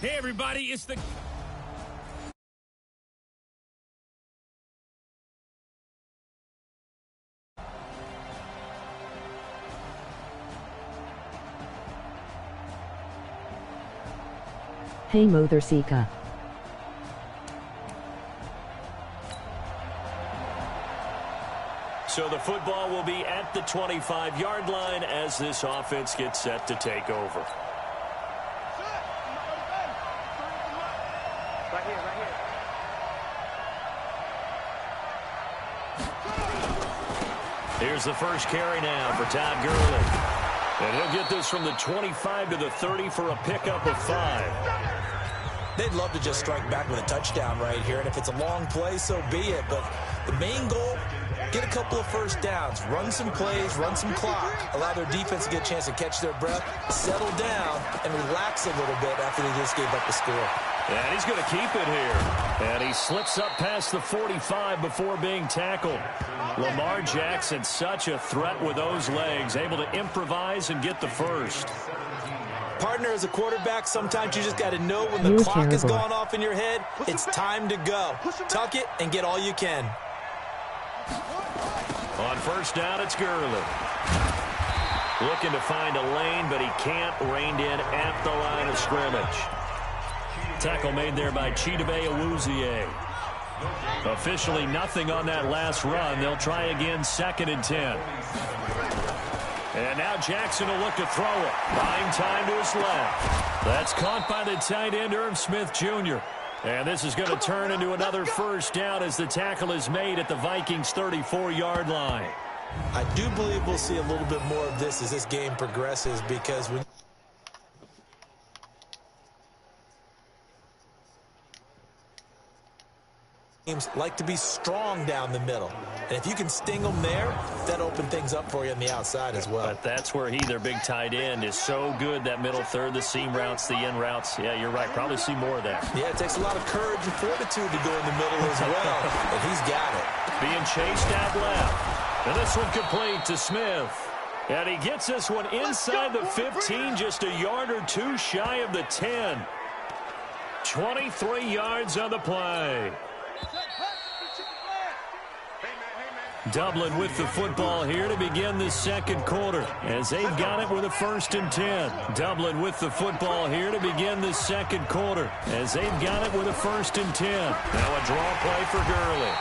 Hey, everybody, it's the... Hey Mother Sika. So the football will be at the 25-yard line as this offense gets set to take over. Right here. Here's the first carry now for Todd Gurley. And he'll get this from the 25 to the 30 for a pickup of 5. They'd love to just strike back with a touchdown right here, and if it's a long play, so be it. But the main goal, get a couple of first downs, run some plays, run some clock, allow their defense to get a chance to catch their breath, settle down, and relax a little bit after they just gave up the score. And he's going to keep it here. And he slips up past the 45 before being tackled. Lamar Jackson, such a threat with those legs, able to improvise and get the first. Partner, as a quarterback, sometimes you just got to know when the clock has gone off in your head, it's time to go. Tuck it and get all you can. On first down, it's Gurley. Looking to find a lane, but he can't. Reined in at the line of scrimmage. Tackle made there by Chidobe Awuzie. Officially nothing on that last run. They'll try again, 2nd and 10. And now Jackson will look to throw it. Buying time to his left. That's caught by the tight end, Irv Smith Jr. And this is going to turn into another first down as the tackle is made at the Vikings' 34-yard line. I do believe we'll see a little bit more of this as this game progresses, because when teams like to be strong down the middle. And if you can sting them there, that opens things up for you on the outside as well. But that's where their big tight end, is so good, that middle third, the seam routes, the in routes. Yeah, you're right. Probably see more of that. Yeah, it takes a lot of courage and fortitude to go in the middle as well. And he's got it. Being chased out left. And this one complete to Smith. And he gets this one inside the 15, just a yard or two shy of the 10. 23 yards on the play. Dublin with the football here to begin the second quarter, as they've got it with a 1st and 10. Dublin with the football here to begin the second quarter, as they've got it with a 1st and 10. Now a draw play for Gurley.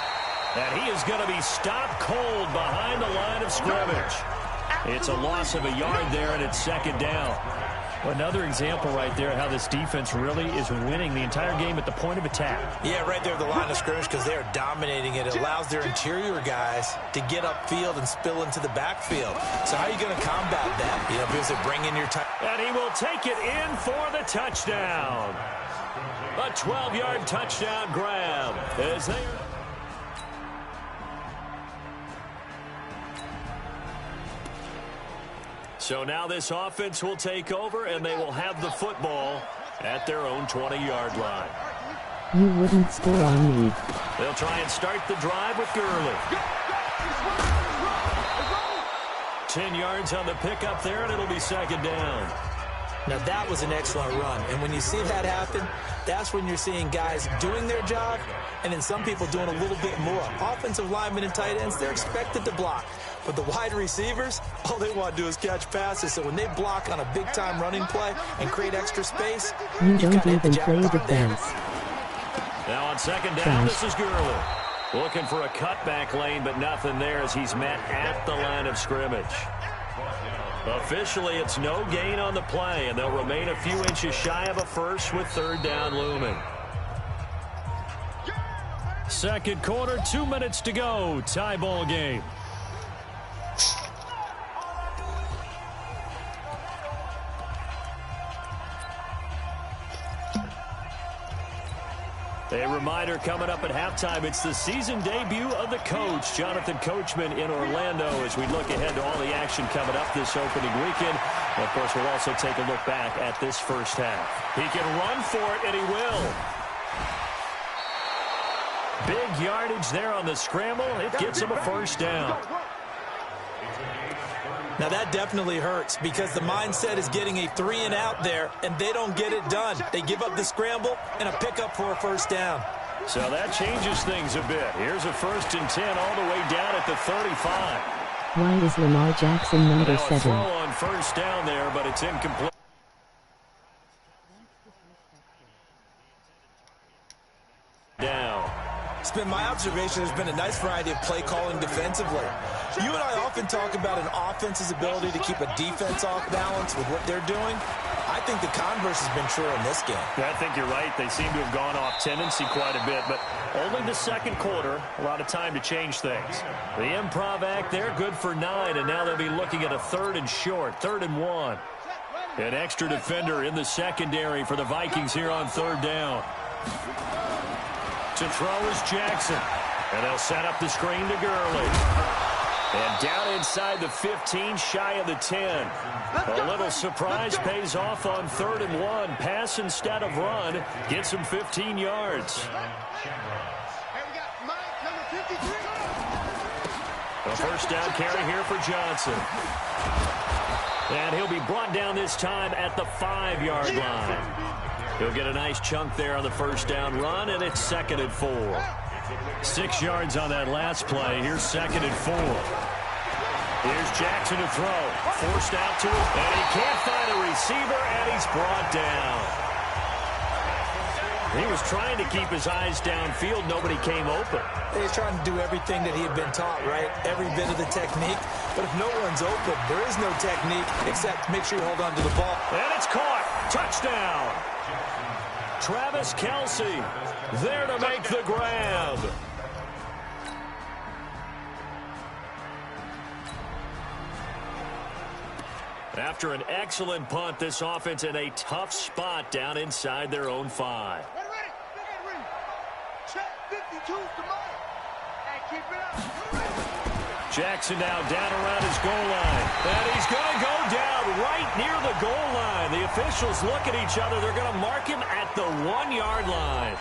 And he is going to be stopped cold behind the line of scrimmage. It's a loss of a yard there, and it's 2nd down. Another example right there how this defense really is winning the entire game at the point of attack. Yeah, right there at the line of scrimmage, because they are dominating it. It allows their interior guys to get upfield and spill into the backfield. So how are you going to combat that? You know, because they bring in your time. And he will take it in for the touchdown. A 12-yard touchdown grab as they... So now this offense will take over, and they will have the football at their own 20-yard line. You wouldn't score on me. They'll try and start the drive with Gurley. 10 yards on the pickup there, and it'll be 2nd down. Now, that was an excellent run. And when you see that happen, that's when you're seeing guys doing their job, and then some people doing a little bit more. Offensive linemen and tight ends, they're expected to block. But the wide receivers, all they want to do is catch passes. So when they block on a big-time running play and create extra space, you don't even play defense. Now on 2nd down, this is Gurley. Looking for a cutback lane, but nothing there as he's met at the line of scrimmage. Officially, it's no gain on the play, and they'll remain a few inches shy of a first with 3rd down looming. Second quarter, 2 minutes to go. Tie ball game. A reminder coming up at halftime, it's the season debut of the coach, Jonathan Coachman, in Orlando, as we look ahead to all the action coming up this opening weekend. And of course, we'll also take a look back at this first half. He can run for it, and he will. Big yardage there on the scramble. It gets him a 1st down. Now that definitely hurts because the mindset is getting a 3-and-out there, and they don't get it done. They give up the scramble and a pickup for a first down. So that changes things a bit. Here's a 1st and 10 all the way down at the 35. Why is Lamar Jackson number Now a 7? throw on first down there, but it's incomplete. Down. It's been my observation there's been a nice variety of play calling defensively. You and I often talk about an offense's ability to keep a defense off balance with what they're doing. I think the converse has been true in this game. Yeah, I think you're right. They seem to have gone off tendency quite a bit, but only the second quarter, a lot of time to change things. The improv act there, good for 9, and now they'll be looking at a 3rd and short, 3rd and 1. An extra defender in the secondary for the Vikings here on 3rd down. To throw is Jackson, and they'll set up the screen to Gurley. And down inside the 15, shy of the 10. A little surprise pays off on 3rd and 1. Pass instead of run. Gets him 15 yards. A first down carry here for Johnson. And he'll be brought down this time at the 5-yard line. He'll get a nice chunk there on the first down run, and it's 2nd and 4. 6 yards on that last play. Here's 2nd and 4. Here's Jackson to throw. Forced out to him, and he can't find a receiver, and he's brought down. He was trying to keep his eyes downfield. Nobody came open. He's trying to do everything that he had been taught, right? Every bit of the technique. But if no one's open, there is no technique except make sure you hold on to the ball. And it's caught. Touchdown. Travis Kelce there to make the grab. After an excellent punt, this offense in a tough spot down inside their own 5. Jackson now down around his goal line. And he's going to go down right near the goal line. The officials look at each other. They're going to mark him at the 1-yard line.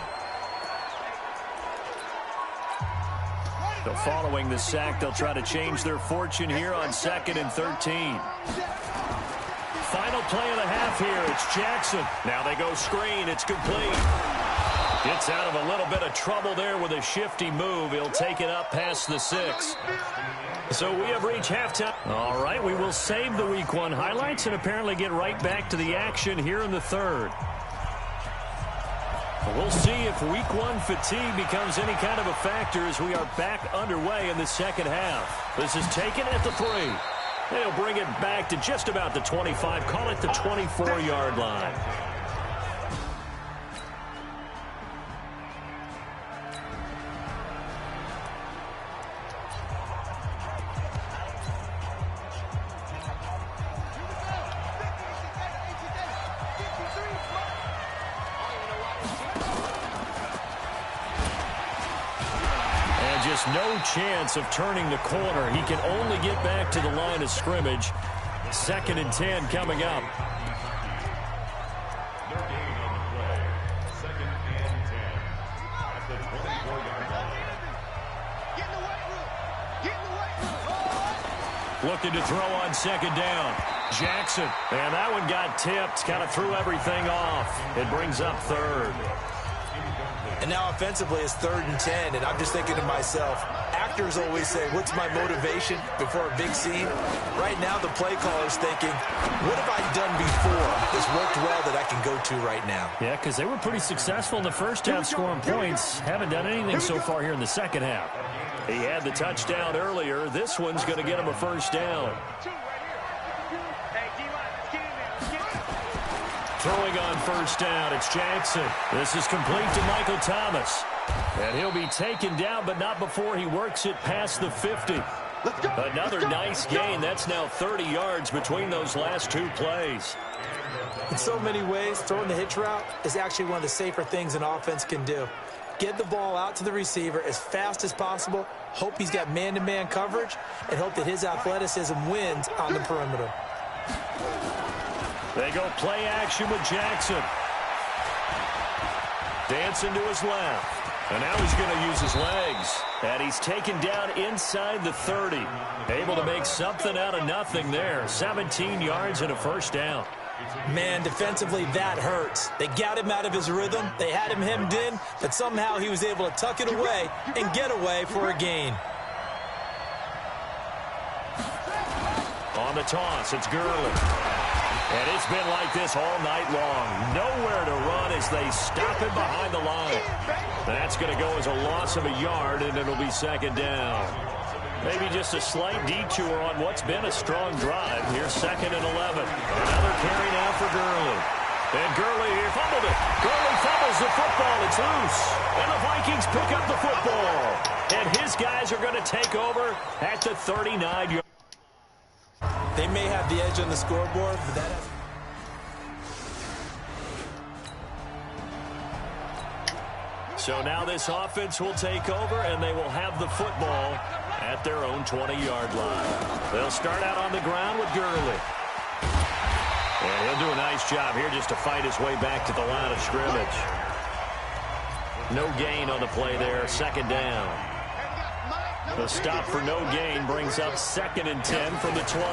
So following the sack, they'll try to change their fortune here on 2nd and 13. Final play of the half here. It's Jackson. Now they go screen. It's complete. Gets out of a little bit of trouble there with a shifty move. He'll take it up past the 6. So we have reached halftime. All right, we will save the Week 1 highlights and apparently get right back to the action here in the 3rd. We'll see if Week 1 fatigue becomes any kind of a factor as we are back underway in the second half. This is taken at the 3. They'll bring it back to just about the 25. Call it the 24-yard line. No chance of turning the corner. He can only get back to the line of scrimmage. 2nd and 10 coming up. Looking to throw on 2nd down. Jackson. And that one got tipped. Kind of threw everything off. It brings up 3rd. And now offensively it's 3rd and 10, and I'm just thinking to myself, actors always say, what's my motivation before a big scene? Right now the play caller's thinking, what have I done before that's worked well that I can go to right now? Yeah, because they were pretty successful in the first half scoring points. Haven't done anything so far here in the second half. He had the touchdown earlier. This one's going to get him a first down. Throwing on first down, it's Jackson. This is complete to Michael Thomas. And he'll be taken down, but not before he works it past the 50. Another nice gain. That's now 30 yards between those last 2 plays. In so many ways, throwing the hitch route is actually one of the safer things an offense can do. Get the ball out to the receiver as fast as possible, hope he's got man-to-man coverage, and hope that his athleticism wins on the perimeter. They go play action with Jackson. Dancing to his left. And now he's going to use his legs. And he's taken down inside the 30. Able to make something out of nothing there. 17 yards and a first down. Man, defensively, that hurts. They got him out of his rhythm. They had him hemmed in, but somehow he was able to tuck it away and get away for a gain. On the toss, it's Gurley. And it's been like this all night long. Nowhere to run as they stop him behind the line. That's going to go as a loss of a yard, and it'll be second down. Maybe just a slight detour on what's been a strong drive. Here's 2nd and 11. Another carry now for Gurley. And Gurley here fumbled it. Gurley fumbles the football. It's loose. And the Vikings pick up the football. And his guys are going to take over at the 39-yard. They may have the edge on the scoreboard, but that has... So now this offense will take over, and they will have the football at their own 20-yard line. They'll start out on the ground with Gurley. And he'll do a nice job here just to fight his way back to the line of scrimmage. No gain on the play there, 2nd down. The stop for no gain brings up 2nd and 10 from the 20.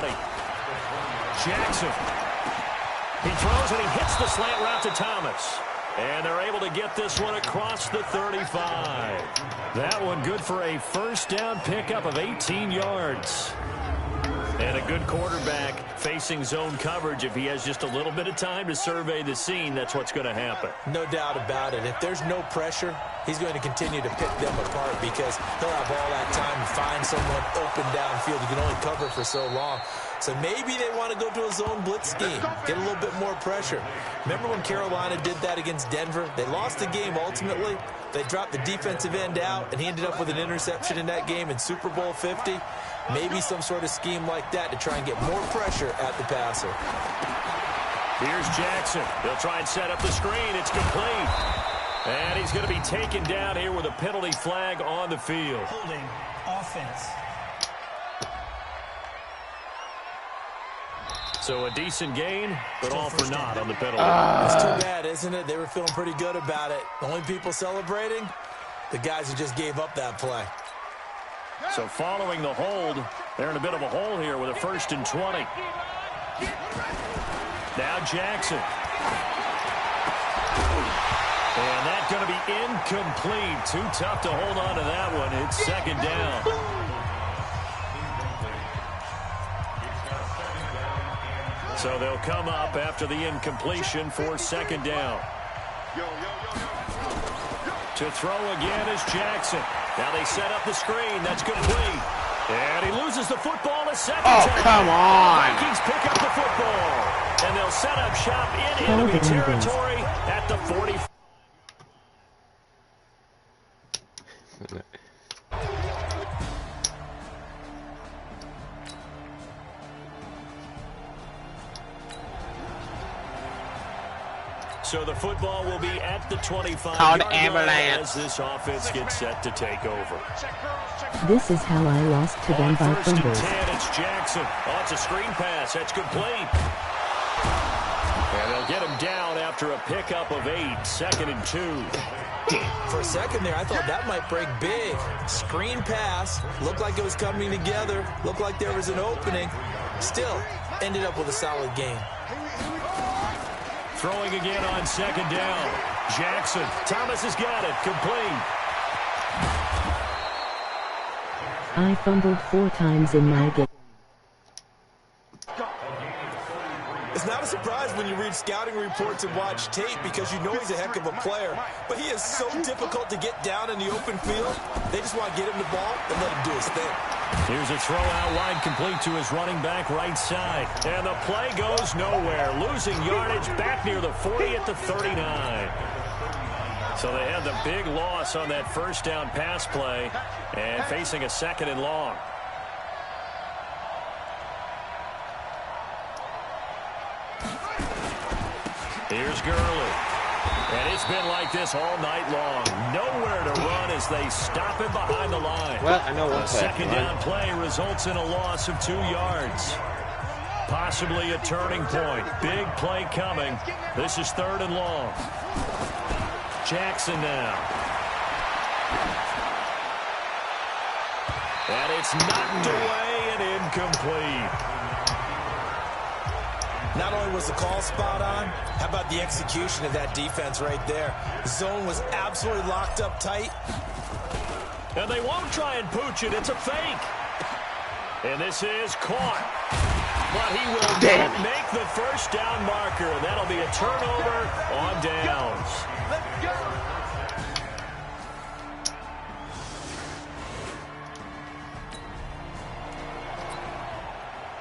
Jackson. He throws and he hits the slant route to Thomas. And they're able to get this one across the 35. That one good for a first down pickup of 18 yards. And a good quarterback facing zone coverage. If he has just a little bit of time to survey the scene, that's what's going to happen. No doubt about it. If there's no pressure, he's going to continue to pick them apart because he'll have all that time to find someone open downfield. You can only cover for so long. So maybe they want to go to a zone blitz scheme, get a little bit more pressure. Remember when Carolina did that against Denver? They lost the game ultimately. They dropped the defensive end out, and he ended up with an interception in that game in Super Bowl 50. Maybe some sort of scheme like that to try and get more pressure at the passer. Here's Jackson. They'll try and set up the screen. It's complete. And he's going to be taken down here with a penalty flag on the field. Holding offense. So a decent gain, but all for naught on the penalty. It's too bad, isn't it? They were feeling pretty good about it. The only people celebrating, the guys who just gave up that play. So following the hold, they're in a bit of a hole here with a 1st and 20. Now Jackson. And that's going to be incomplete. Too tough to hold on to that one. It's 2nd down. So they'll come up after the incompletion for 2nd down. To throw again is Jackson. Now they set up the screen. That's complete. And he loses the football a second time. Oh, come on. The Vikings pick up the football. And they'll set up shop in enemy territory at the 40. So the football will be at the 25-yard line as this offense gets set to take over. This is how I lost to them by 1st and fumbles. 10, it's Jackson. Oh, it's a screen pass. That's complete. And they'll get him down after a pickup of 8. 2nd and 2. For a second there, I thought that might break big. Screen pass. Looked like it was coming together. Looked like there was an opening. Still, ended up with a solid game. Throwing again on 2nd down. Jackson. Thomas has got it. Complete. I fumbled 4 times in my game. It's not a surprise when you read scouting reports and watch tape because you know he's a heck of a player. But he is so difficult to get down in the open field. They just want to get him the ball and let him do his thing. Here's a throw out wide complete to his running back right side. And the play goes nowhere. Losing yardage back near the 40 at the 39. So they had the big loss on that first down pass play and facing a 2nd and long. Here's Gurley. And it's been like this all night long. Nowhere to run as they stop him behind the line. Well, I know one A 2nd down play results in a loss of 2 yards. Possibly a turning point. Big play coming. This is 3rd and long. Jackson now. And it's knocked away and incomplete. Not only was the call spot on, how about the execution of that defense right there? The zone was absolutely locked up tight. And they won't try and pooch it. It's a fake. And this is caught. But he will not make the first down marker. That'll be a turnover on downs. Let's go.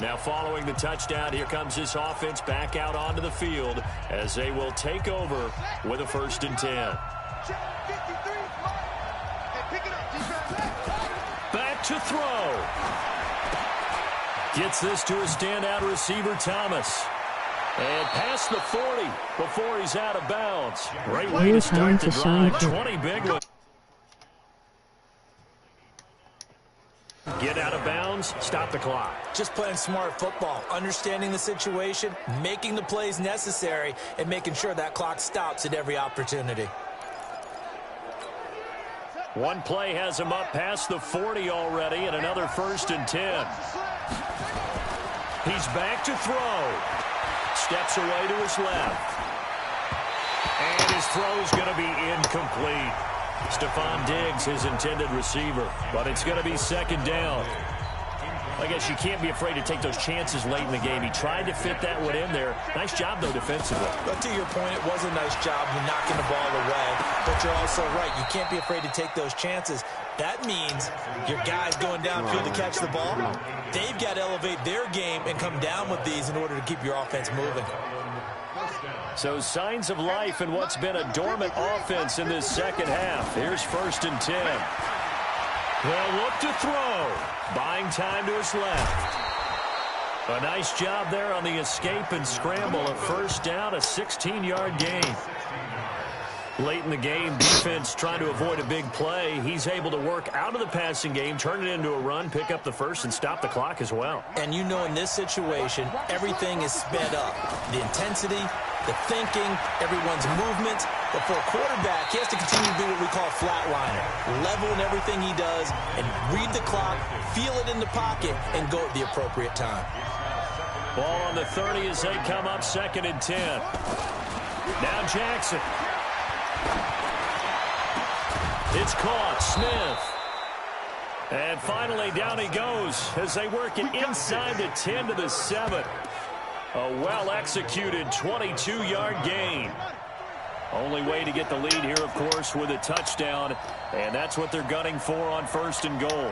Now following the touchdown, here comes this offense back out onto the field as they will take over with a 1st and 10. Back to throw. Gets this to a standout receiver, Thomas. And past the 40 before he's out of bounds. Great way to start the drive. 20 big ones. Get out of bounds, stop the clock. Just playing smart football, understanding the situation, making the plays necessary, and making sure that clock stops at every opportunity. One play has him up past the 40 already, and another 1st and 10. He's back to throw. Steps away to his left. And his throw's going to be incomplete. Stephon Diggs, his intended receiver, but it's going to be 2nd down. I guess you can't be afraid to take those chances late in the game. He tried to fit that one in there. Nice job, though, defensively. But to your point, it was a nice job knocking the ball away. But you're also right. You can't be afraid to take those chances. That means your guys going downfield to catch the ball, they've got to elevate their game and come down with these in order to keep your offense moving. So signs of life in what's been a dormant offense in this 2nd half. Here's 1st and 10. They'll look to throw. Buying time to his left. A nice job there on the escape and scramble. A 1st down, a 16-yard gain. Late in the game, defense trying to avoid a big play. He's able to work out of the passing game, turn it into a run, pick up the 1st, and stop the clock as well. And you know in this situation, everything is sped up. The intensity, the thinking, everyone's movement. But for a quarterback, he has to continue to do what we call flatliner. Level in everything he does and read the clock, feel it in the pocket, and go at the appropriate time. Ball on the 30 as they come up 2nd and 10. Now Jackson. It's caught. Smith. And finally down he goes as they work it inside the 10 to the 7. A well-executed 22-yard gain. Only way to get the lead here, of course, with a touchdown. And that's what they're gunning for on 1st and goal.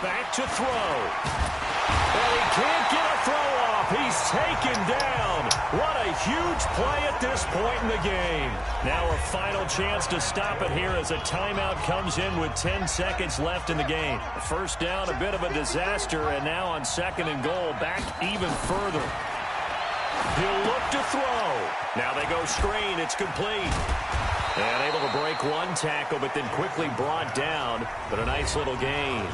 Back to throw. Well, he can't get a throw off. He's taken down. What a huge play at this point in the game. Now a final chance to stop it here as a timeout comes in with 10 seconds left in the game. 1st down, a bit of a disaster, and now on 2nd and goal, back even further. He'll look to throw. Now they go screen. It's complete. And able to break one tackle, but then quickly brought down. But a nice little gain.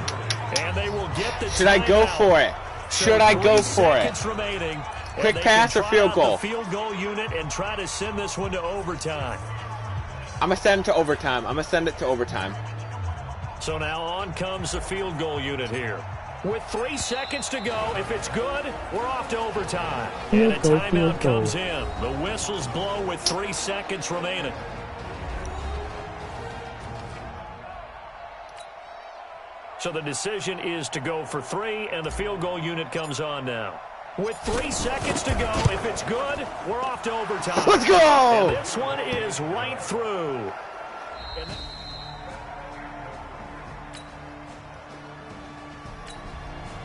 And they will get the Should I go for it? Should I go for it? Remaining. Quick pass or field goal? The field goal unit and try to send this one to overtime. I'm going to send it to overtime. I'm going to send it to overtime. So now on comes the field goal unit here. With 3 seconds to go, if it's good, we're off to overtime. And a timeout comes in. The whistles blow with 3 seconds remaining. So the decision is to go for 3, and the field goal unit comes on now. With 3 seconds to go, if it's good, we're off to overtime. Let's go! And this one is right through.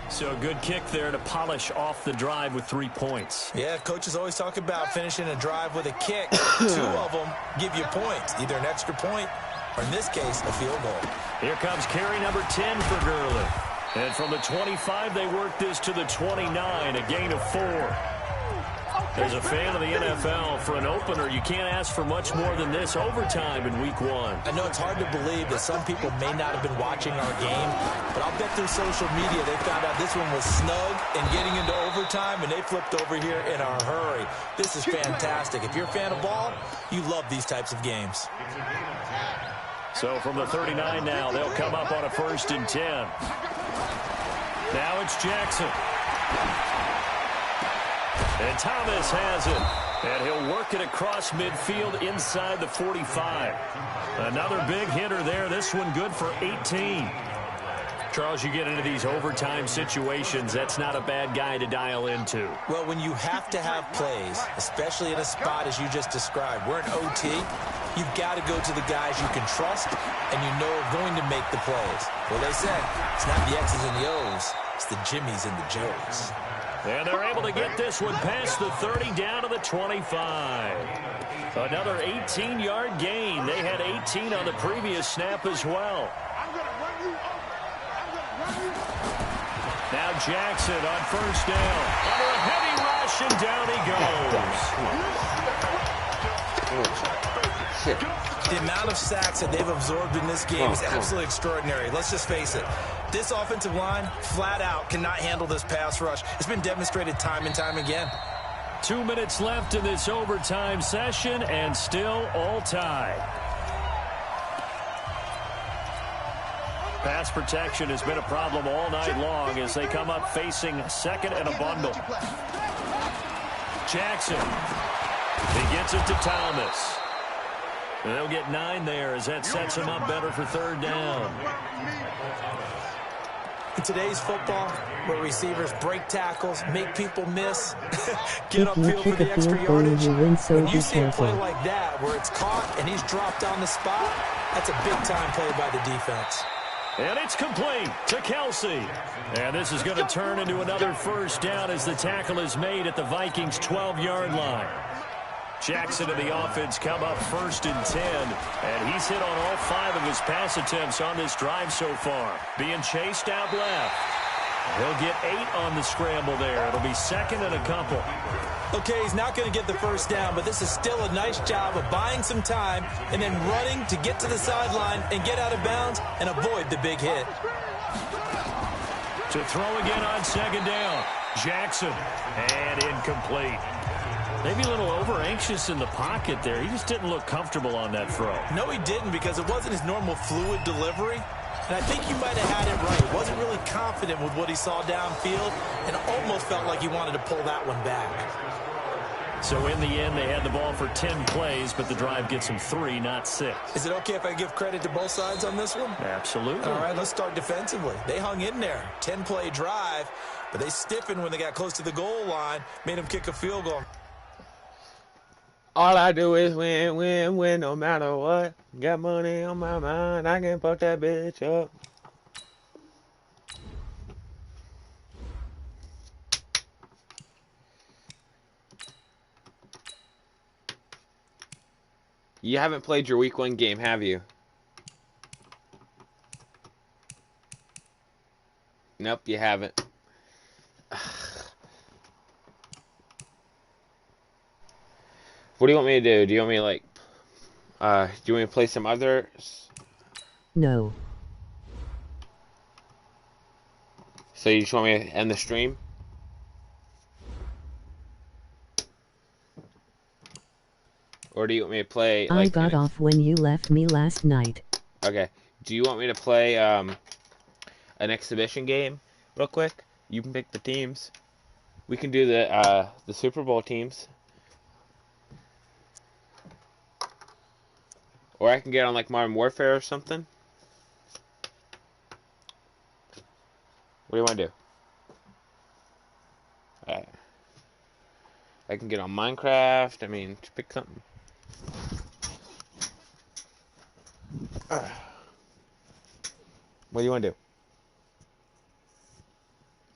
So a good kick there to polish off the drive with 3 points. Yeah, coaches always talk about finishing a drive with a kick. 2 of them give you points, either an extra point or, in this case, a field goal. Here comes carry number 10 for Gurley. And from the 25, they work this to the 29, a gain of 4. As a fan of the NFL, for an opener, you can't ask for much more than this overtime in Week 1. I know it's hard to believe that some people may not have been watching our game, but I'll bet through social media they found out this one was snug and getting into overtime, and they flipped over here in a hurry. This is fantastic. If you're a fan of ball, you love these types of games. So from the 39 now, they'll come up on a 1st and 10. Now it's Jackson. And Thomas has it. And he'll work it across midfield inside the 45. Another big hitter there. This one good for 18. Charles, you get into these overtime situations, that's not a bad guy to dial into. Well, when you have to have plays, especially in a spot as you just described, we're in OT, you've got to go to the guys you can trust and you know are going to make the plays. Well, they said it's not the X's and the O's, it's the Jimmies and the Joes. And they're able to get this one past the 30 down to the 25. Another 18-yard gain. They had 18 on the previous snap as well. Now Jackson on 1st down. Under a heavy rush, and down he goes. The amount of sacks that they've absorbed in this game is absolutely extraordinary. Let's just face it. This offensive line, flat out, cannot handle this pass rush. It's been demonstrated time and time again. 2 minutes left in this overtime session, and still all tied. Pass protection has been a problem all night long as they come up facing 2nd and a bundle. Jackson. He gets it to Thomas. They'll get 9 there as that sets him up better for 3rd down. In today's football, where receivers break tackles, make people miss, get upfield for the extra yardage, when you see a play like that where it's caught and he's dropped on the spot, that's a big-time play by the defense. And it's complete to Kelsey. And this is going to turn into another 1st down as the tackle is made at the Vikings' 12-yard line. Jackson and the offense come up 1st and 10. And he's hit on all 5 of his pass attempts on this drive so far. Being chased out left. He'll get 8 on the scramble there. It'll be 2nd and a couple. Okay, he's not going to get the 1st down, but this is still a nice job of buying some time and then running to get to the sideline and get out of bounds and avoid the big hit. To throw again on 2nd down. Jackson. And incomplete. Maybe a little over-anxious in the pocket there. He just didn't look comfortable on that throw. No, he didn't, because it wasn't his normal fluid delivery. And I think he might have had it right. He wasn't really confident with what he saw downfield and almost felt like he wanted to pull that one back. So in the end, they had the ball for 10 plays, but the drive gets them 3, not 6. Is it okay if I give credit to both sides on this one? Absolutely. All right, let's start defensively. They hung in there. 10-play drive, but they stiffened when they got close to the goal line, made them kick a field goal. All I do is win, win, win, no matter what. Got money on my mind, I can fuck that bitch up. You haven't played your week 1 game, have you? Nope, you haven't. What do you want me to do? Do you want me to, like, do you want me to play some others? No. So you just want me to end the stream? Or do you want me to play, like, I got off when you left me last night. Okay. Do you want me to play, an exhibition game real quick? You can pick the teams. We can do the Super Bowl teams. Or I can get on, like, Modern Warfare or something. What do you want to do? Alright. I can get on Minecraft. I mean, just pick something. What do you want to do?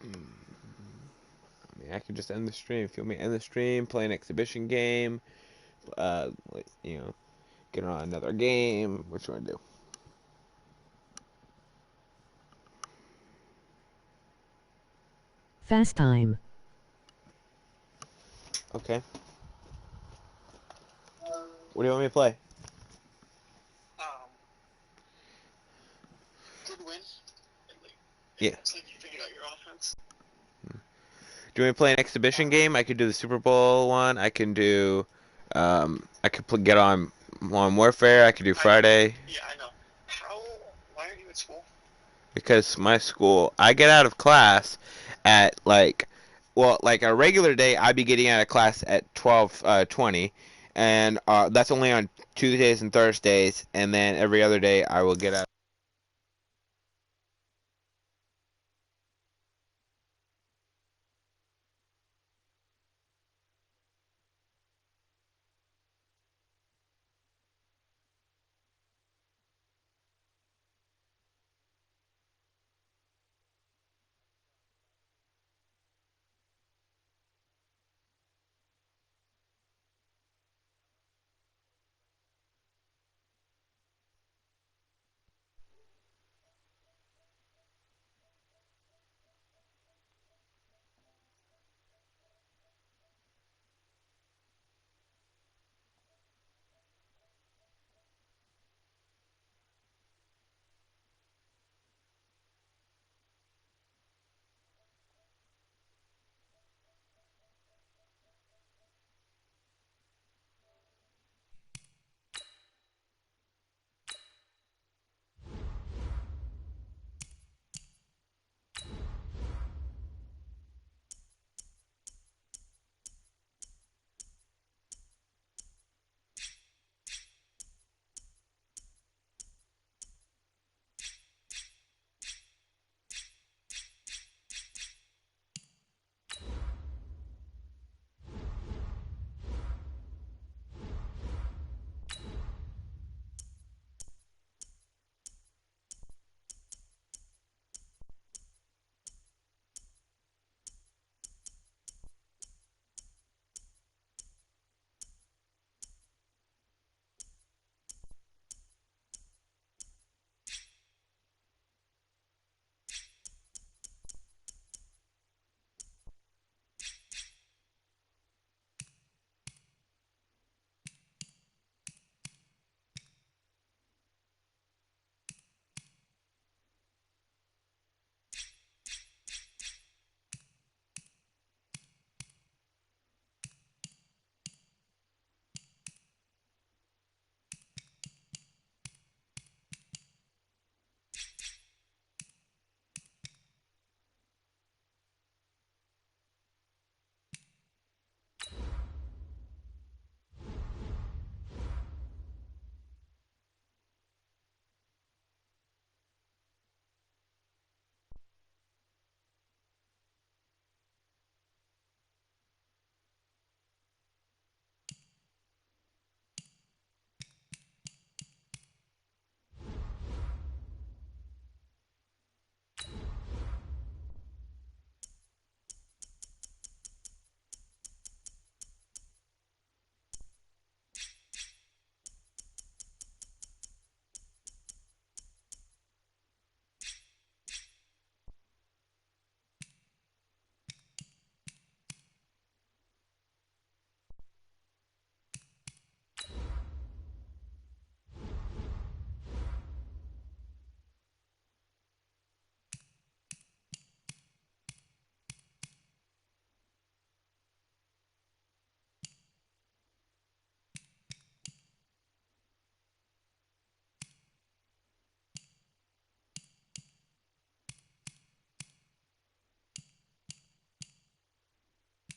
I mean, I could just end the stream. If you want me to end the stream, play an exhibition game, you know, get on another game. What you want to do? Fast time. Okay. What do you want me to play? Good win. Yeah. Looks like you figured out your offense. Do you want me to play an exhibition game? I could do the Super Bowl one. I can do. I could get on Modern Warfare. I could do Friday. Yeah, I know. Why are you at school? Because my school, I get out of class at like a regular day, I'd be getting out of class at 12:20, and that's only on Tuesdays and Thursdays, and then every other day I will get out.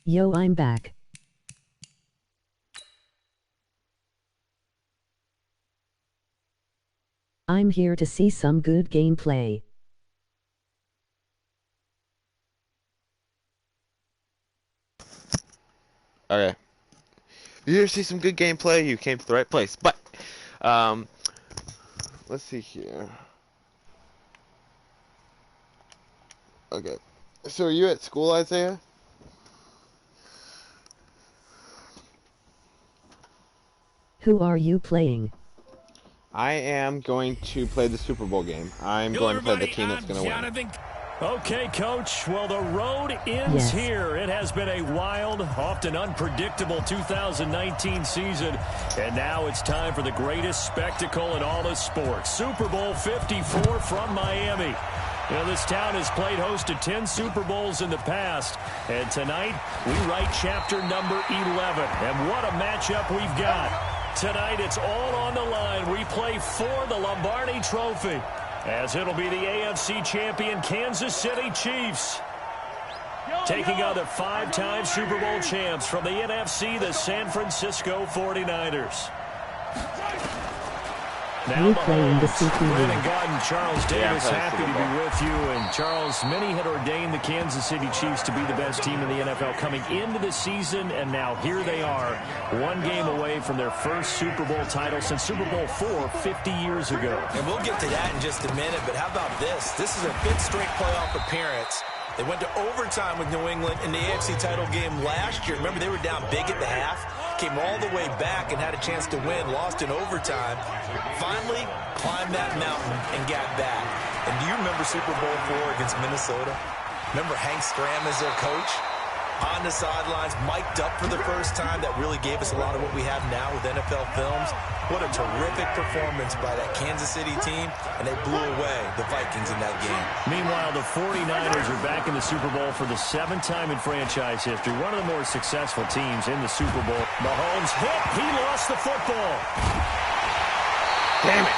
Yo, I'm back. I'm here to see some good gameplay. Okay. You here to see some good gameplay? You came to the right place. But, let's see here. Okay. So are you at school, Isaiah? Who are you playing? I am going to play the Super Bowl game. I'm going to play the team that's going to win. Okay, Coach. Well, the road ends Yes. here. It has been a wild, often unpredictable 2019 season. And now it's time for the greatest spectacle in all of sports. Super Bowl 54 from Miami. You know, this town has played host to 10 Super Bowls in the past. And tonight, we write chapter number 11. And what a matchup we've got. Tonight, it's all on the line. We play for the Lombardi Trophy, as it'll be the AFC champion Kansas City Chiefs taking on the 5-time Super Bowl champs from the NFC, the San Francisco 49ers. Now We're playing the Mahomes, CPV. Brandon Gaudin, Charles Davis, I'm happy to playing be with you. And Charles, many had ordained the Kansas City Chiefs to be the best team in the NFL coming into the season, and now here they are, one game away from their first Super Bowl title since Super Bowl IV 50 years ago. And we'll get to that in just a minute, but how about this? This is a fifth straight playoff appearance. They went to overtime with New England in the AFC title game last year. Remember, they were down big at the half, came all the way back and had a chance to win, lost in overtime. Finally climbed that mountain and got back. And do you remember Super Bowl IV against Minnesota? Remember Hank Stram as their coach? On the sidelines, mic'd up for the first time. That really gave us a lot of what we have now with NFL films. What a terrific performance by that Kansas City team, and they blew away the Vikings in that game. Meanwhile, the 49ers are back in the Super Bowl for the 7th time in franchise history. One of the more successful teams in the Super Bowl. Mahomes hit. He lost the football. Damn it.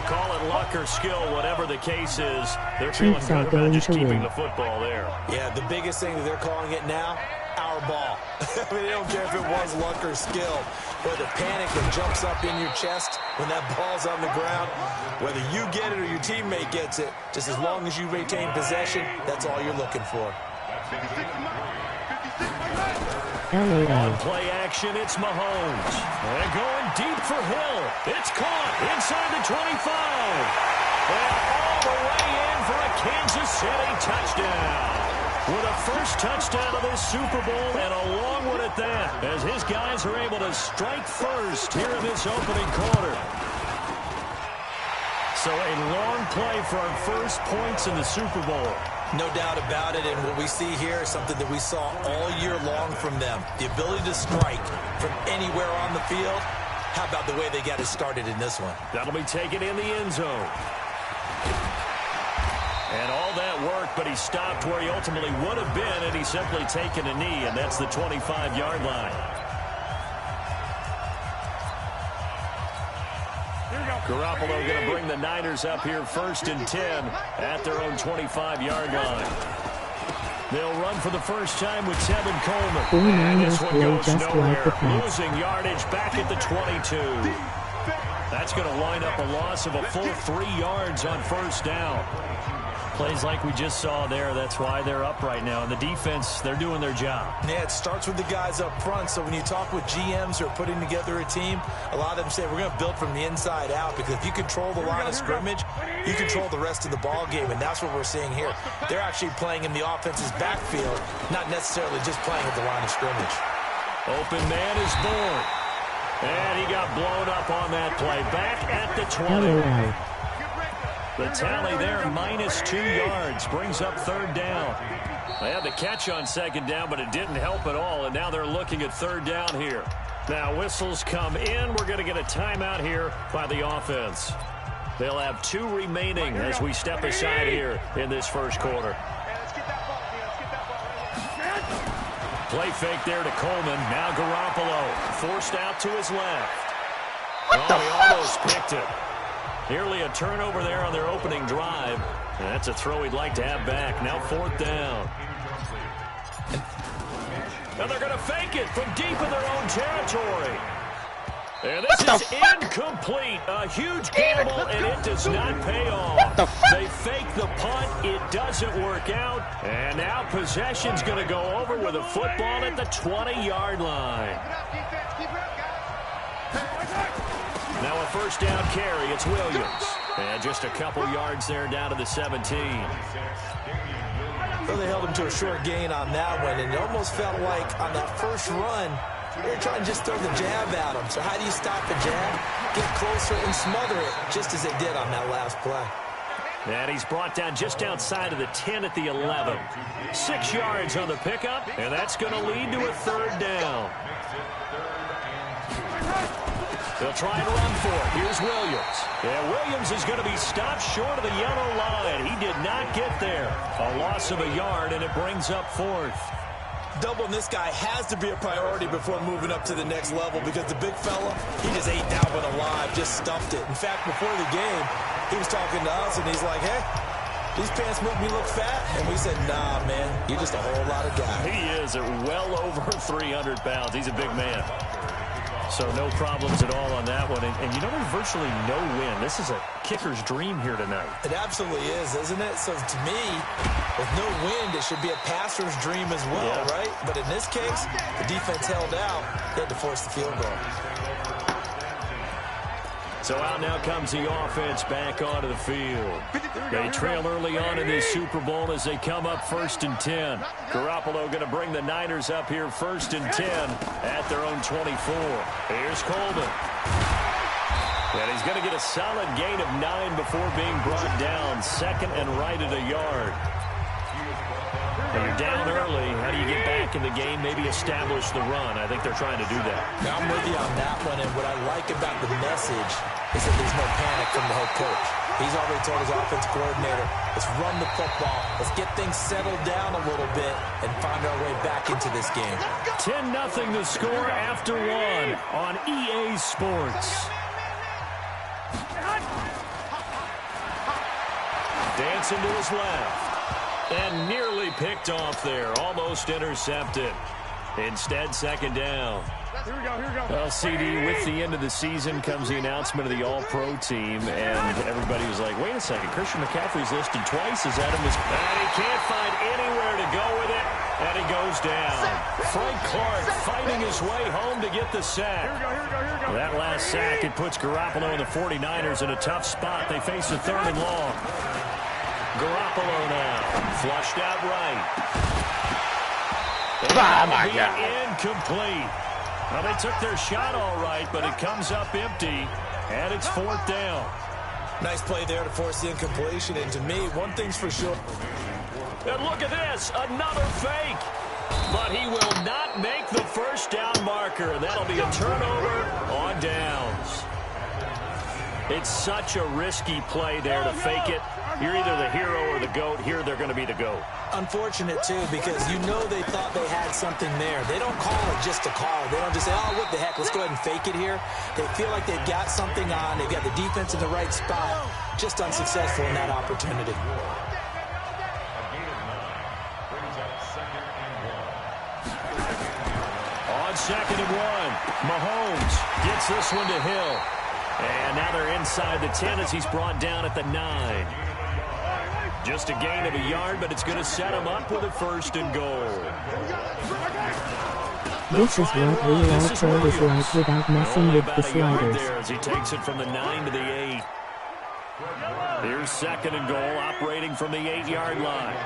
Call it luck or skill, whatever the case is. They're feeling Chiefs are good about going just to keeping win. the football there. Yeah, the biggest thing that they're calling it now, our ball. I mean, they don't care if it was luck or skill. Or the panic that jumps up in your chest when that ball's on the ground. Whether you get it or your teammate gets it, just as long as you retain possession, that's all you're looking for. On play action, it's Mahomes. And going deep for Hill. It's caught inside the 25. And all the way in for a Kansas City touchdown. With a first touchdown of this Super Bowl, and a long one at that, as his guys are able to strike first here in this opening quarter. So a long play for our first points in the Super Bowl. No doubt about it, and what we see here is something that we saw all year long from them. The ability to strike from anywhere on the field. How about the way they got it started in this one? That'll be taken in the end zone. And all that work, but he stopped where he ultimately would have been, and he's simply taken a knee, and that's the 25-yard line. Garoppolo going to bring the Niners up here 1st and 10 at their own 25-yard line. They'll run for the first time with Tevin Coleman. 49ers And this one play goes just like nowhere. the Pats. Losing yardage back at the 22. That's going to wind up a loss of a full 3 yards on first down. Plays like we just saw there. That's why they're up right now. And the defense, they're doing their job. Yeah, it starts with the guys up front. So when you talk with GMs who are putting together a team, a lot of them say we're going to build from the inside out, because if you control the line of scrimmage, you control the rest of the ball game, and that's what we're seeing here. They're actually playing in the offense's backfield, not necessarily just playing at the line of scrimmage. Open man is born. And he got blown up on that play. Back at the 20. The tally there, -2 yards, brings up 3rd down. They had the catch on 2nd down, but it didn't help at all, and now they're looking at 3rd down here. Now whistles come in. We're going to get a timeout here by the offense. They'll have 2 remaining as we step aside here in this first quarter. Play fake there to Coleman. Now Garoppolo forced out to his left. He almost picked it. Nearly a turnover there on their opening drive. And that's a throw he'd like to have back. Now 4th down. And they're going to fake it from deep in their own territory. And this is incomplete. A huge gamble, and it does not pay off. They fake the punt. It doesn't work out. And now possession's going to go over with a football at the 20-yard line. Now a first down carry. It's Williams. And just a couple yards there down to the 17. Well, they held him to a short gain on that one, and it almost felt like on that first run, they were trying to just throw the jab at him. So how do you stop the jab? get closer and smother it, just as they did on that last play. And he's brought down just outside of the 10 at the 11. 6 yards on the pickup, and that's going to lead to a third down. They'll try and run for it. Here's Williams. Yeah, Williams is going to be stopped short of the yellow line. He did not get there. A loss of a yard, and it brings up fourth. Doubling this guy has to be a priority before moving up to the next level because the big fella, he just ate that one alive, just stuffed it. In fact, before the game, he was talking to us, and he's like, hey, these pants make me look fat. And we said, nah, man, you're just a whole lot of guy. He is at well over 300 pounds. He's a big man. So no problems at all on that one. And you know, there's virtually no wind. This is a kicker's dream here tonight. It absolutely is, isn't it? So to me, with no wind, it should be a passer's dream as well, right? But in this case, the defense held out. They had to force the field goal. So out now comes the offense back onto the field. They trail early on in this Super Bowl as they come up 1st and 10. Garoppolo going to bring the Niners up here 1st and 10 at their own 24. Here's Coleman. And he's going to get a solid gain of 9 before being brought down. 2nd and right at a yard. When you're down early, how do you get back in the game, maybe establish the run? I think they're trying to do that. Now, I'm with you on that one, and what I like about the message is that there's no panic from the head coach. He's already told his offensive coordinator, let's run the football, let's get things settled down a little bit and find our way back into this game. 10-0 the score after 1 on EA Sports. Dancing to his left. And nearly picked off there. Almost intercepted. Instead, 2nd down. Here we go. Well, CD, with the end of the season comes the announcement of the All-Pro team, and everybody was like, wait a second, Christian McCaffrey's listed twice as Adam is... And he can't find anywhere to go with it, and he goes down. Frank Clark fighting his way home to get the sack. Here we go. That last sack, it puts Garoppolo and the 49ers in a tough spot. They face a 3rd and long. Garoppolo now, flushed out right. Oh, my God. Incomplete. Well, they took their shot all right, but it comes up empty, and it's 4th down. Nice play there to force the incompletion, and to me, one thing's for sure. And look at this, another fake. But he will not make the 1st down marker, and that'll be a turnover on downs. It's such a risky play there to fake it. You're either the hero or the GOAT. Here they're going to be the GOAT. Unfortunate, too, because you know they thought they had something there. They don't call it just to call. They don't just say, oh, what the heck, let's go ahead and fake it here. They feel like they've got something on. They've got the defense in the right spot. Just unsuccessful in that opportunity. On 2nd and 1, Mahomes gets this one to Hill. And now they're inside the 10 as he's brought down at the 9. Just a gain of a yard, but it's going to set him up with a 1st and goal. This is what real All-Pro is like without messing with the sliders. There as he takes it from the 9 to the 8. Here's 2nd and goal, operating from the 8-yard line.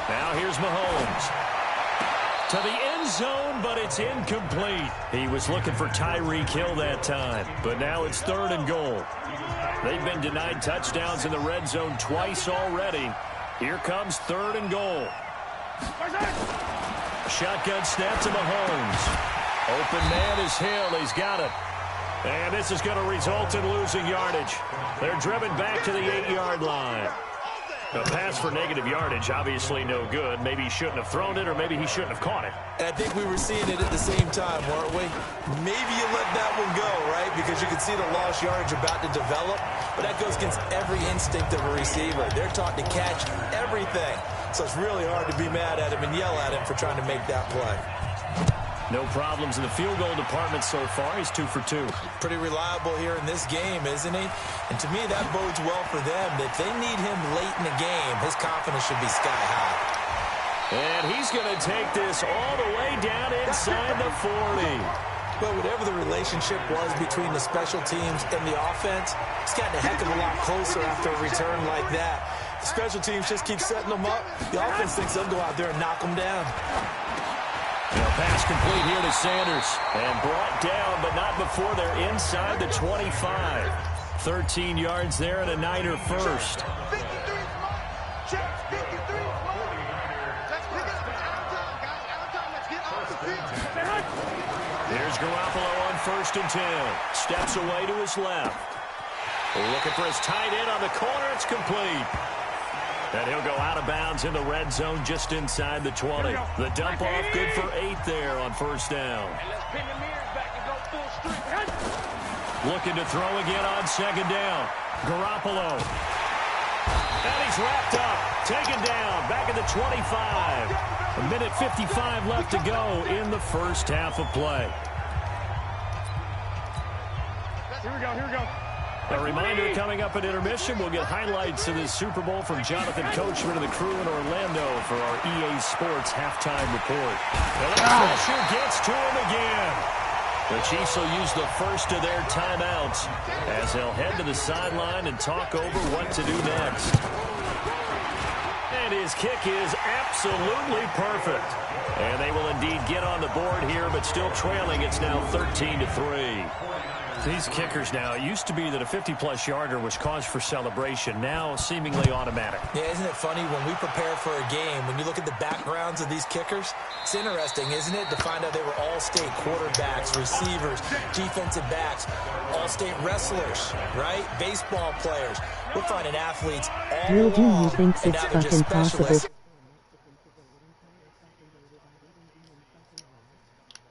Now here's Mahomes. To the end zone, but it's incomplete. He was looking for Tyreek Hill that time, but now it's 3rd and goal. They've been denied touchdowns in the red zone twice already. Here comes 3rd and goal. Shotgun snap to Mahomes. Open man is Hill. He's got it. And this is going to result in losing yardage. They're driven back to the 8-yard line. A pass for negative yardage, obviously no good. Maybe he shouldn't have thrown it, or maybe he shouldn't have caught it. And I think we were seeing it at the same time, weren't we? Maybe you let that one go, right? Because you can see the lost yardage about to develop. But that goes against every instinct of a receiver. They're taught to catch everything. So it's really hard to be mad at him and yell at him for trying to make that play. No problems in the field goal department so far. He's 2 for 2. Pretty reliable here in this game, isn't he? And to me, that bodes well for them. If they need him late in the game, his confidence should be sky high. And he's going to take this all the way down inside the 40. Well, whatever the relationship was between the special teams and the offense, it's gotten a heck of a lot closer after a return like that. The special teams just keep setting them up. The offense thinks they'll go out there and knock them down. Pass complete here to Sanders. And brought down, but not before they're inside the 25. 13 yards there and a Niner first. Here's Garoppolo on 1st and 10. Steps away to his left. Looking for his tight end on the corner. It's complete. And he'll go out of bounds in the red zone just inside the 20. The dump off good for 8 there on 1st down. Looking to throw again on 2nd down. Garoppolo. And he's wrapped up. Taken down. Back at the 25. A minute 55 left to go in the first half of play. Here we go, here we go. A reminder, coming up at intermission, we'll get highlights of this Super Bowl from Jonathan Coachman and the crew in Orlando for our EA Sports halftime report. And the pressure gets to him again. The Chiefs will use the first of their timeouts as they'll head to the sideline and talk over what to do next. And his kick is absolutely perfect. And they will indeed get on the board here, but still trailing. It's now 13-3. These kickers now, it used to be that a 50-plus yarder was cause for celebration. Now seemingly automatic. Yeah, isn't it funny when we prepare for a game, when you look at the backgrounds of these kickers, it's interesting, isn't it, to find out they were all-state quarterbacks, receivers, defensive backs, all-state wrestlers, right? Baseball players. We're finding athletes all Real Jimmy along, thinks and it's now they're just fucking possible. specialists.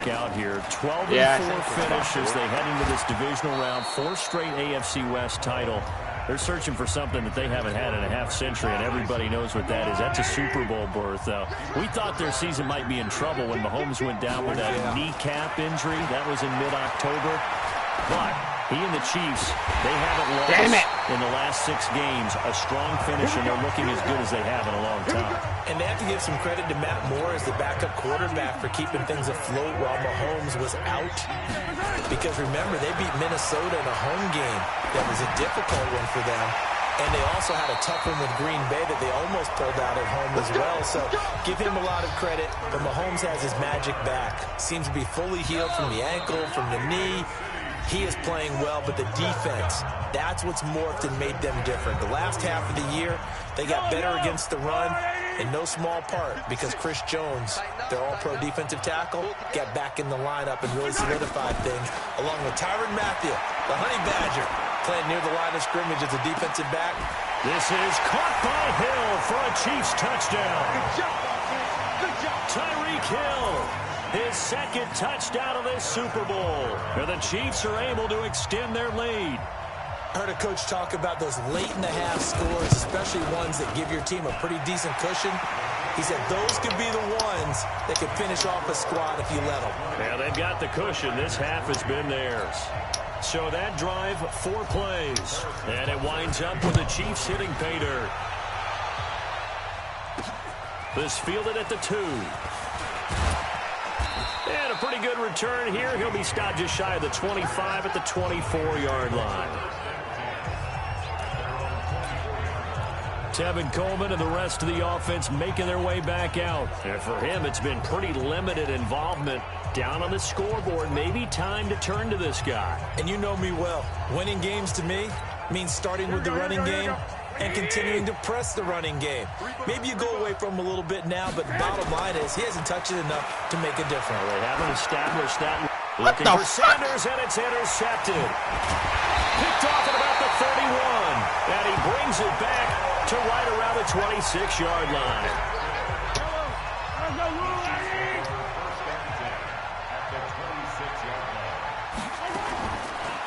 Out here, 12-4 finish as they head into this divisional round, 4 straight AFC West title. They're searching for something that they haven't had in a half-century, and everybody knows what that is. That's a Super Bowl berth. We thought their season might be in trouble when Mahomes went down with that kneecap injury. That was in mid-October. But he and the Chiefs, they haven't lost in the last 6 games. A strong finish, and they're looking as good as they have in a long time. And they have to give some credit to Matt Moore as the backup quarterback for keeping things afloat while Mahomes was out. Because remember, they beat Minnesota in a home game that was a difficult one for them. And they also had a tough one with Green Bay that they almost pulled out at home as well. So give him a lot of credit. But Mahomes has his magic back. Seems to be fully healed from the ankle, from the knee. He is playing well, but the defense, that's what's morphed and made them different. The last half of the year, they got better against the run, in no small part because Chris Jones, their all-pro defensive tackle, got back in the lineup and really solidified things, along with Tyrann Mathieu, the Honey Badger, playing near the line of scrimmage as a defensive back. This is caught by Hill for a Chiefs touchdown. Good job. Tyreek Hill. His second touchdown of this Super Bowl. And the Chiefs are able to extend their lead. Heard a coach talk about those late-in-the-half scores, especially ones that give your team a pretty decent cushion. He said those could be the ones that could finish off a squad if you let them. Yeah, they've got the cushion. This half has been theirs. So that drive, 4 plays. And it winds up with the Chiefs hitting pay dirt. This fielded at the 2. And a pretty good return here. He'll be stopped just shy of the 25 at the 24-yard line. Tevin Coleman and the rest of the offense making their way back out. And for him, it's been pretty limited involvement down on the scoreboard. Maybe time to turn to this guy. And you know me well. Winning games to me means starting with the running game and continuing to press the running game. Maybe you go away from him a little bit now, but the bottom line is he hasn't touched it enough to make a difference. They haven't established that. Looking for Sanders, and it's intercepted. Picked off at about the 31, and he brings it back to right around the 26-yard line.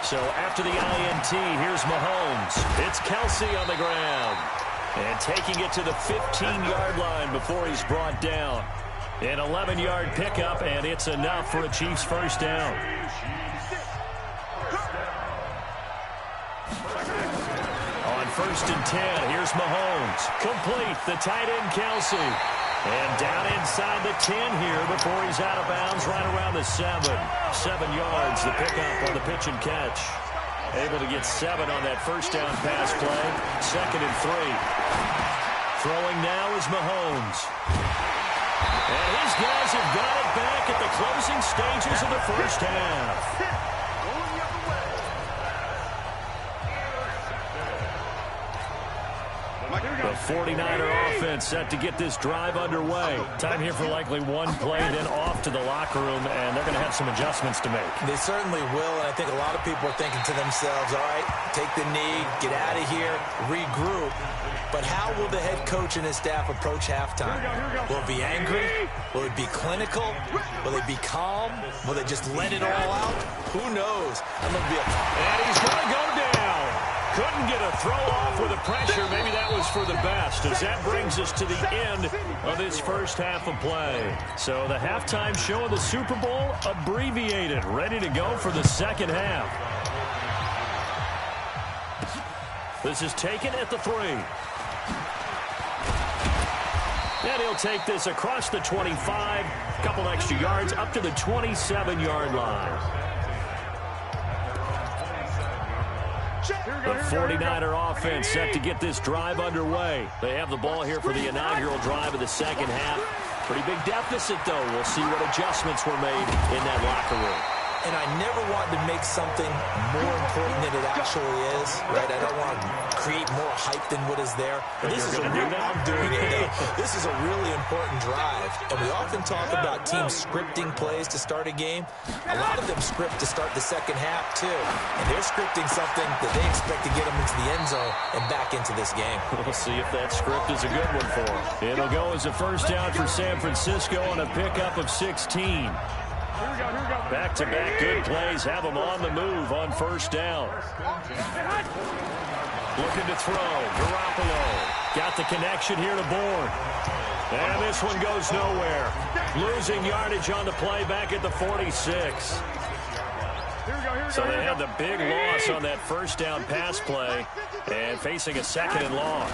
So after the INT, here's Mahomes. It's Kelsey on the ground. And taking it to the 15-yard line before he's brought down. An 11-yard pickup, and it's enough for a Chiefs first down. On 1st and 10, here's Mahomes. Complete, the tight end Kelsey. And down inside the 10 here before he's out of bounds right around the 7. 7 yards, the pickup on the pitch and catch. Able to get 7 on that first down pass play. 2nd and 3. Throwing now is Mahomes. And his guys have got it back at the closing stages of the first half. The 49er offense set to get this drive underway. Time here for likely one play, then off to the locker room, and they're going to have some adjustments to make. They certainly will, and I think a lot of people are thinking to themselves, all right, take the knee, get out of here, regroup. But how will the head coach and his staff approach halftime? Will it be angry? Will it be clinical? Will it be calm? Will they just let it all out? Who knows? And he's going to go down. Couldn't get a throw off with the pressure. Maybe that was for the best, as that brings us to the end of this first half of play. So the halftime show of the Super Bowl abbreviated, ready to go for the second half. This is taken at the 3. And he'll take this across the 25, a couple extra yards up to the 27-yard line. The 49er offense set to get this drive underway. They have the ball here for the inaugural drive of the second half. Pretty big deficit, though. We'll see what adjustments were made in that locker room. And I never want to make something more important than it actually is, right? I don't want to create more hype than what is there. But this is I'm doing it, though. This is a really important drive. And we often talk about teams scripting plays to start a game. A lot of them script to start the second half, too. And they're scripting something that they expect to get them into the end zone and back into this game. We'll see if that script is a good one for them. It'll go as a first down for San Francisco on a pickup of 16. Back-to-back good plays have them on the move on first down. Looking to throw. Garoppolo got the connection here to Bourne. And this one goes nowhere. Losing yardage on the play back at the 46. So they had the big loss on that first down pass play and facing a second and long.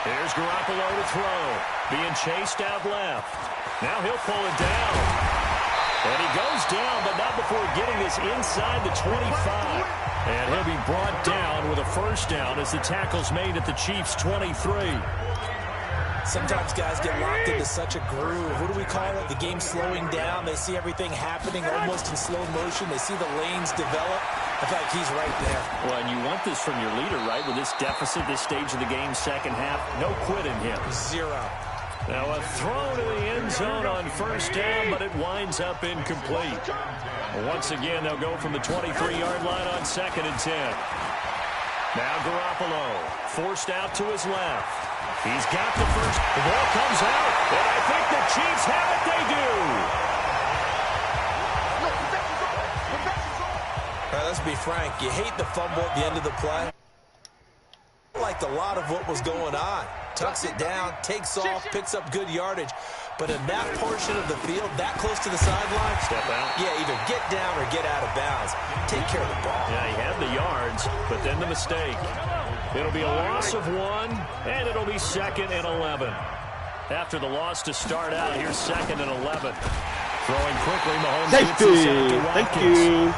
Here's Garoppolo to throw. Being chased out left. Now he'll pull it down. And he goes down, but not before getting this inside the 25. And he'll be brought down with a first down as the tackle's made at the Chiefs' 23. Sometimes guys get locked into such a groove. What do we call it? The game slowing down. They see everything happening almost in slow motion. They see the lanes develop. I feel like he's right there. Well, and you want this from your leader, right? With this deficit, this stage of the game, second half, no quitting him. 0. Now a throw to the end zone on first down, but it winds up incomplete. Once again, they'll go from the 23-yard line on 2nd and 10. Now Garoppolo forced out to his left. He's got the first. The ball comes out, and I think the Chiefs have it. They do. Let's be frank. You hate the fumble at the end of the play. I liked a lot of what was going on. Tucks it down, takes off, picks up good yardage. But in that portion of the field, that close to the sideline, step out. Yeah, either get down or get out of bounds. Take care of the ball. Yeah, he had the yards, but then the mistake. It'll be a loss of 1, and it'll be 2nd and 11. After the loss to start out, here's 2nd and 11. Throwing quickly, Mahomes gets this out to Watkins. Thank you.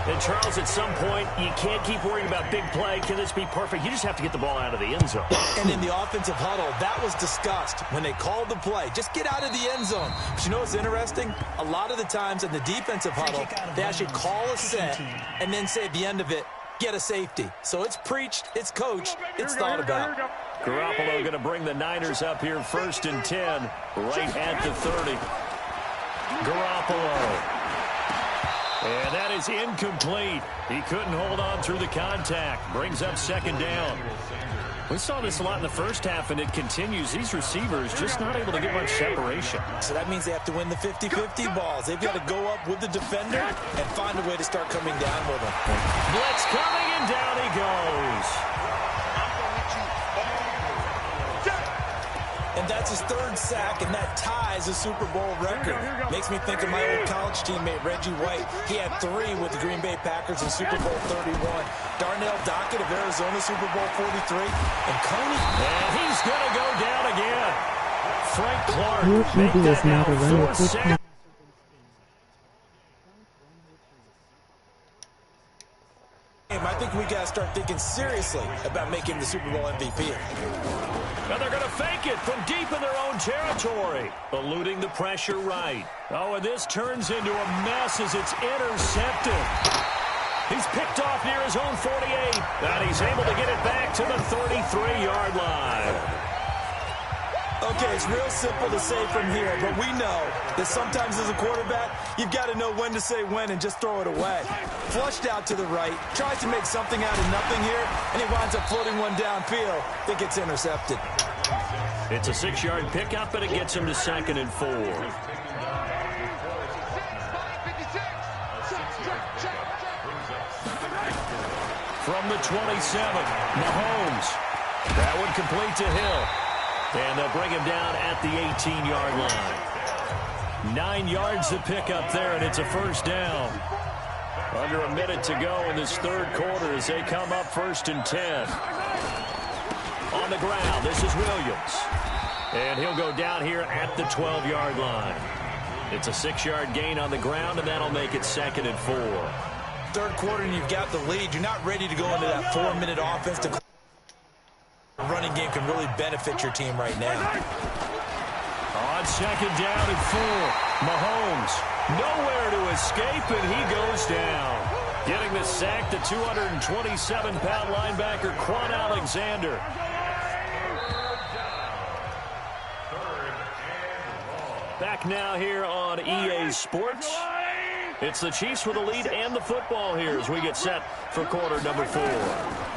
And, Charles, at some point, you can't keep worrying about big play. Can this be perfect? You just have to get the ball out of the end zone. And in the offensive huddle, that was discussed when they called the play. Just get out of the end zone. But you know what's interesting? A lot of the times in the defensive huddle, they actually call a set and then say at the end of it, get a safety. So it's preached, it's coached, it's thought about. Garoppolo going to bring the Niners up here 1st and 10, right at the 30. Garoppolo. And that is incomplete. He couldn't hold on through the contact. Brings up 2nd down. We saw this a lot in the first half, and it continues. These receivers just not able to get much separation. So that means they have to win the 50-50 balls. They've got to go up with the defender and find a way to start coming down with them. Blitz coming, and down he goes. And that's his 3rd sack, and that ties a Super Bowl record. Makes me think of my old college teammate, Reggie White. He had 3 with the Green Bay Packers in Super Bowl 31. Darnell Dockett of Arizona, Super Bowl 43. And Coney. And he's going to go down again. Frank Clark. Your QB is now the runner. I think we we got to start thinking seriously about making the Super Bowl MVP. And they're going to fake it from deep in their own territory, eluding the pressure right. Oh, and this turns into a mess as it's intercepted. He's picked off near his own 48, and he's able to get it back to the 33-yard line. Okay, it's real simple to say from here, but we know that sometimes as a quarterback, you've got to know when to say when and just throw it away. Flushed out to the right, tries to make something out of nothing here, and he winds up floating one downfield that gets intercepted. It's a 6-yard pickup, and it gets him to 2nd and 4. From the 27, Mahomes. That one complete to Hill. And they'll bring him down at the 18-yard line. 9 yards to pick up there, and it's a first down. Under a minute to go in this third quarter as they come up 1st and 10. On the ground, this is Williams. And he'll go down here at the 12-yard line. It's a 6-yard gain on the ground, and that'll make it 2nd and 4. Third quarter, and you've got the lead. You're not ready to go into that 4-minute offense to running game can really benefit your team right now. On 2nd down and 4, Mahomes nowhere to escape, and he goes down. Getting the sack, the 227-pound linebacker, Quan Alexander. Back now here on EA Sports. It's the Chiefs with the lead and the football here as we get set for quarter number 4.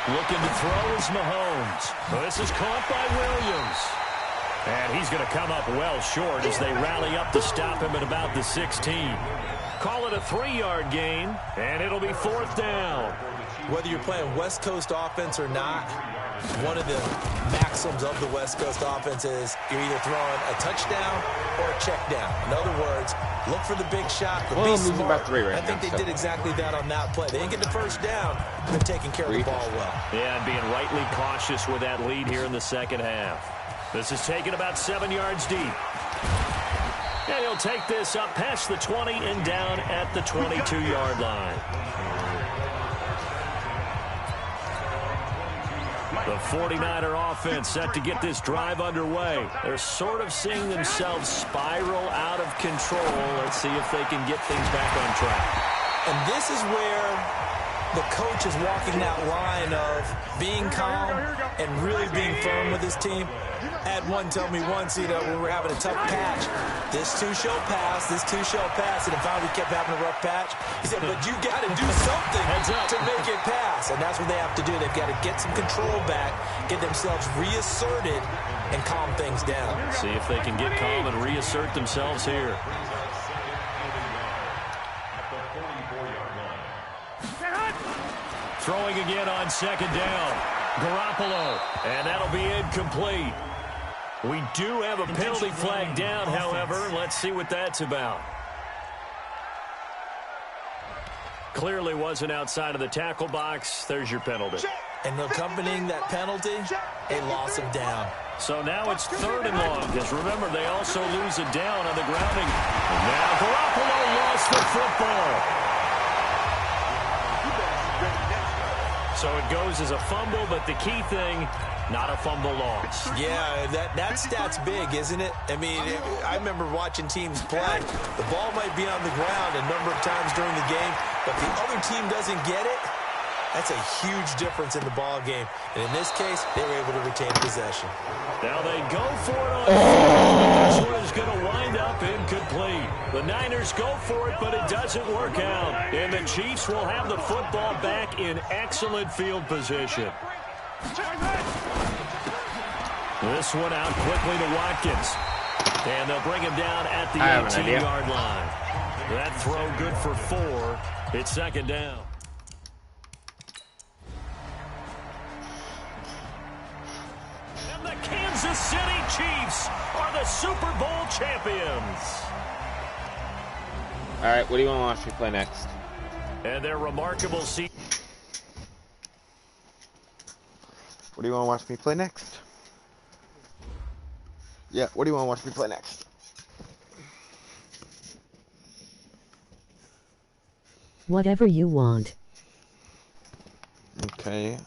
Looking to throw is Mahomes. This is caught by Williams. And he's going to come up well short as they rally up to stop him at about the 16. Call it a 3-yard gain, and it'll be 4th down. Whether you're playing West Coast offense or not, one of the maxims of the West Coast offense is you're either throwing a touchdown or a check down. In other words, look for the big shot, but be smart. About 3 right I think they did exactly that on that play. They didn't get the first down. They're taking care of the ball well. Yeah, and being rightly cautious with that lead here in the second half. This is taken about 7 yards deep. And he'll take this up past the 20 and down at the 22-yard line. The 49er offense set to get this drive underway. They're sort of seeing themselves spiral out of control. Let's see if they can get things back on track. And this is where the coach is walking that line of being calm and really being firm with his team. Had one tell me once, when we're having a tough patch, this too shall pass, this too shall pass. And if we kept having a rough patch, he said, but you got to do something to make it pass. And that's what they have to do. They've got to get some control back, get themselves reasserted, and calm things down. See if they can get calm and reassert themselves here. Throwing again on 2nd down. Garoppolo, and that'll be incomplete. We do have a penalty flag down, however. Let's see what that's about. Clearly wasn't outside of the tackle box. There's your penalty. And accompanying that penalty, a loss of down. So now it's 3rd and long, because remember, they also lose a down on the grounding. And now Garoppolo lost the football. So it goes as a fumble, but the key thing, not a fumble loss. Yeah, that stat's big, isn't it? I mean, I remember watching teams play. The ball might be on the ground a number of times during the game, but the other team doesn't get it. That's a huge difference in the ball game. And in this case, they were able to retain possession. Now they go for it on this one is going to wind up incomplete. The Niners go for it, but it doesn't work out. And the Chiefs will have the football back in excellent field position. This one out quickly to Watkins. And they'll bring him down at the 18-yard line. That throw good for 4. It's 2nd down. And the Kansas City Chiefs are the Super Bowl champions. All right, what do you want to watch me play next? And their remarkable season. What do you want to watch me play next? Yeah, what do you want to watch me play next? Whatever you want. Okay.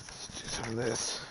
Let's do some of this.